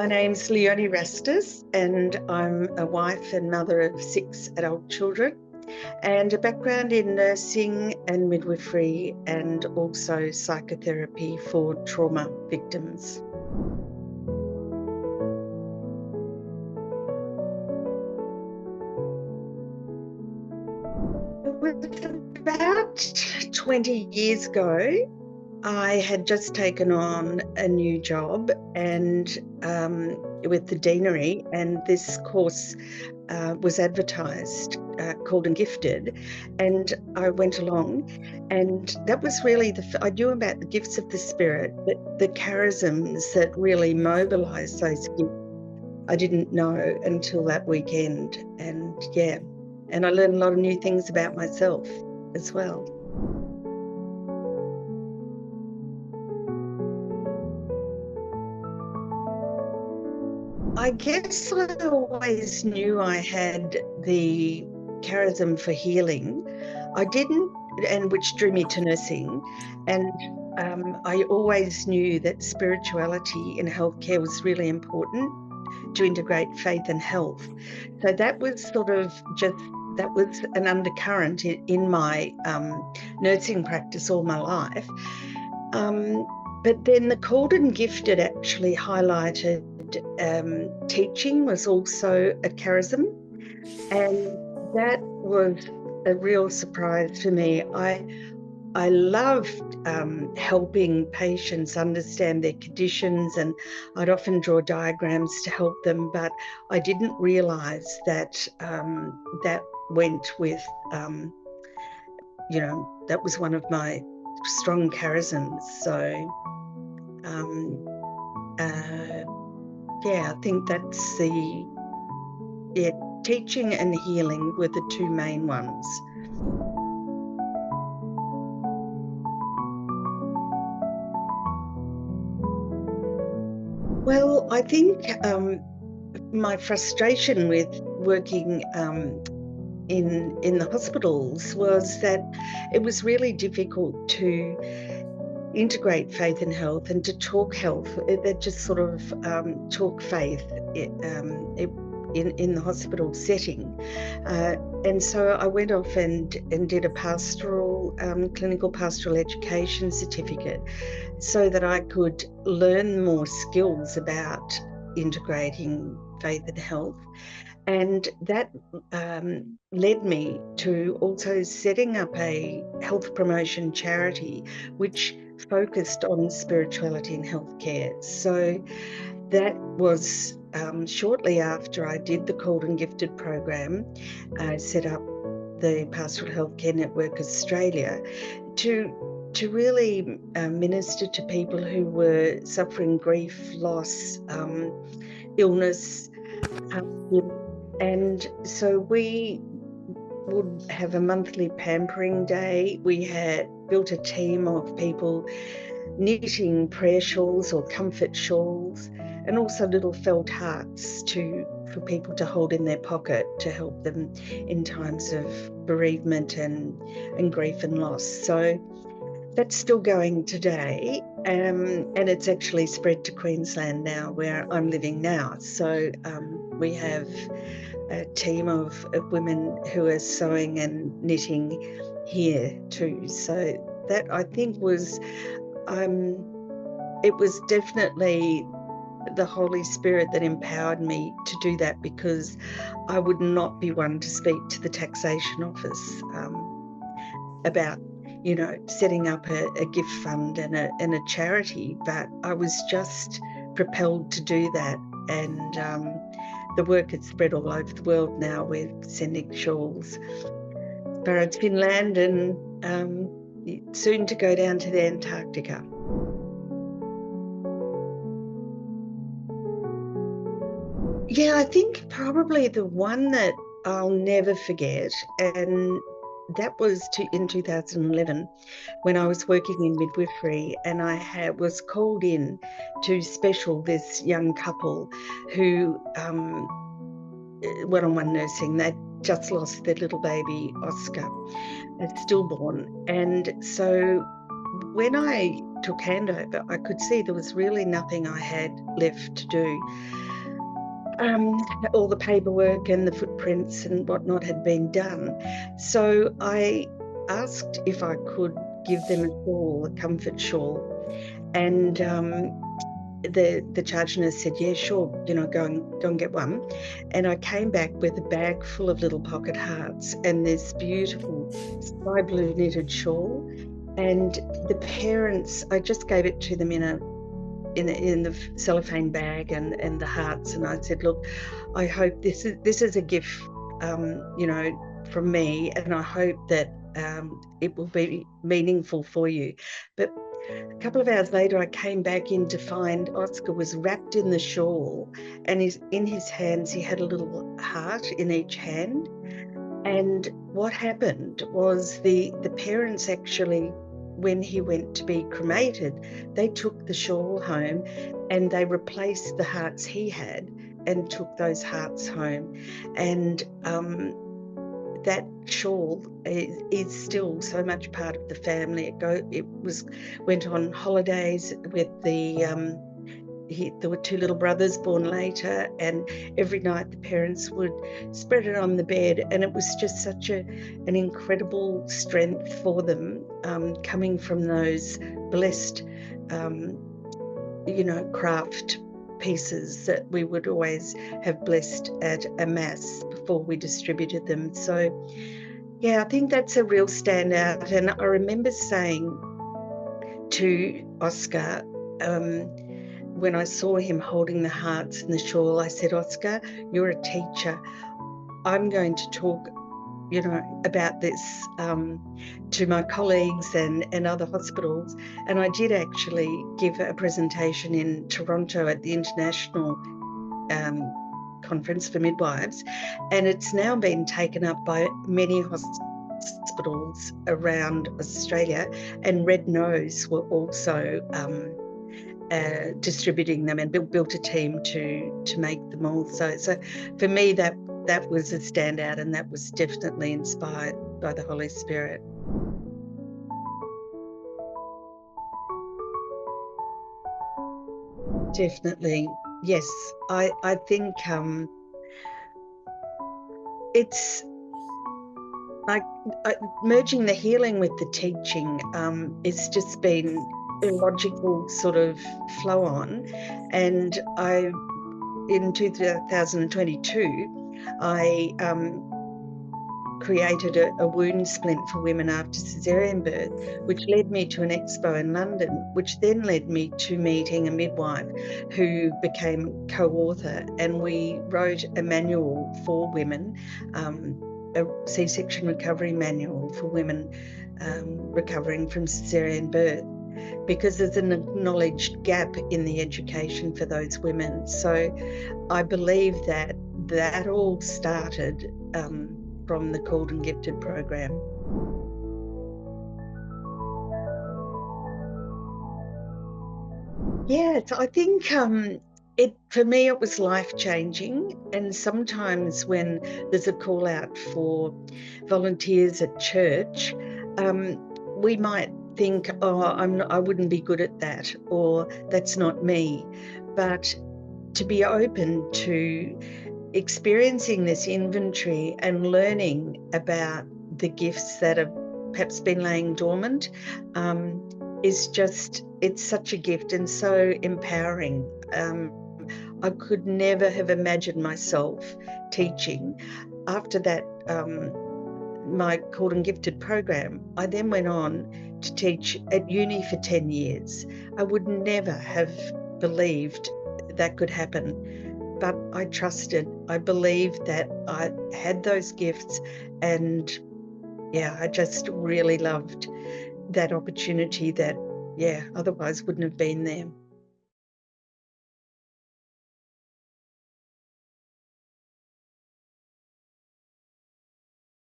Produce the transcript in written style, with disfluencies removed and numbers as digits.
name's Leonie Rastas, and I'm a wife and mother of 6 adult children, and a background in nursing and midwifery, and also psychotherapy for trauma victims. It was about 20 years ago. I had just taken on a new job and with the deanery, and this course was advertised, called and gifted, and I went along, and that was really I knew about the gifts of the Spirit, but the charisms that really mobilised those gifts I didn't know until that weekend, and I learned a lot of new things about myself as well. I guess I always knew I had the charism for healing. I didn't, and which drew me to nursing. And I always knew that spirituality in healthcare was really important to integrate faith and health. So that was that was an undercurrent in my nursing practice all my life. But then the called and gifted actually highlighted teaching was also a charism, and that was a real surprise for me. I loved helping patients understand their conditions, and I'd often draw diagrams to help them, but I didn't realise that that went with, that was one of my strong charisms. So I think that's teaching and healing were the two main ones. Well, I think my frustration with working in the hospitals was that it was really difficult to integrate faith and health and to talk health. That just sort of talk faith in the hospital setting. And so I went off and did a pastoral, clinical pastoral education certificate so that I could learn more skills about integrating faith and health. And that led me to also setting up a health promotion charity, which focused on spirituality in healthcare. So that was shortly after I did the Called and Gifted program. I set up the Pastoral Healthcare Network Australia to really minister to people who were suffering grief, loss, illness, and so we would have a monthly pampering day. We had built a team of people knitting prayer shawls or comfort shawls, and also little felt hearts for people to hold in their pocket to help them in times of bereavement and grief and loss. So that's still going today, and it's actually spread to Queensland now, where I'm living now. So we have a team of women who are sewing and knitting here too. So that, I think, was it was definitely the Holy Spirit that empowered me to do that, because I would not be one to speak to the taxation office about setting up a gift fund and a charity, but I was just propelled to do that. And the work has spread all over the world now. We're sending shawls as far as Finland, and soon to go down to the Antarctica. Yeah, I think probably the one that I'll never forget, and that was in 2011 when I was working in midwifery, and I was called in to special this young couple who one-on-one nursing. They'd just lost their little baby Oscar, a stillborn, and so when I took handover, I could see there was really nothing I had left to do. All the paperwork and the footprints and whatnot had been done. So I asked if I could give them a shawl, a comfort shawl. And the charge nurse said, yeah, sure, go and get one. And I came back with a bag full of little pocket hearts and this beautiful sky blue knitted shawl. And the parents, I just gave it to them in the cellophane bag and the hearts, and I said, look, I hope this is a gift, from me, and I hope that it will be meaningful for you. But a couple of hours later, I came back in to find Oscar was wrapped in the shawl, and in his hands he had a little heart in each hand. And what happened was the parents actually, when he went to be cremated, they took the shawl home and they replaced the hearts he had and took those hearts home. And that shawl is still so much part of the family. It went on holidays with there were two little brothers born later, and every night the parents would spread it on the bed, and it was just such an incredible strength for them, coming from those blessed, craft pieces that we would always have blessed at a mass before we distributed them. So, yeah, I think that's a real standout. And I remember saying to Oscar, when I saw him holding the hearts and the shawl, I said, Oscar, you're a teacher. I'm going to talk, about this to my colleagues and other hospitals. And I did actually give a presentation in Toronto at the International Conference for Midwives, and it's now been taken up by many hospitals around Australia, and Red Nose were also distributing them and built a team to make them all. So for me, that was a standout, and that was definitely inspired by the Holy Spirit. Definitely, yes. I think it's like merging the healing with the teaching. It's just been a logical sort of flow on, and in 2022, I created a wound splint for women after caesarean birth, which led me to an expo in London, which then led me to meeting a midwife who became co-author, and we wrote a manual for women, a C-section recovery manual for women recovering from caesarean birth, because there's an acknowledged gap in the education for those women. So I believe that all started from the Called and Gifted program. Yeah, I think for me it was life-changing, and sometimes when there's a call out for volunteers at church, we might think, oh, I wouldn't be good at that, or that's not me. But to be open to experiencing this inventory and learning about the gifts that have perhaps been laying dormant it's such a gift and so empowering. I could never have imagined myself teaching. After that, my Called and Gifted program, I then went on to teach at uni for 10 years. I would never have believed that could happen, but I trusted. I believed that I had those gifts, and yeah, I just really loved that opportunity that, otherwise wouldn't have been there.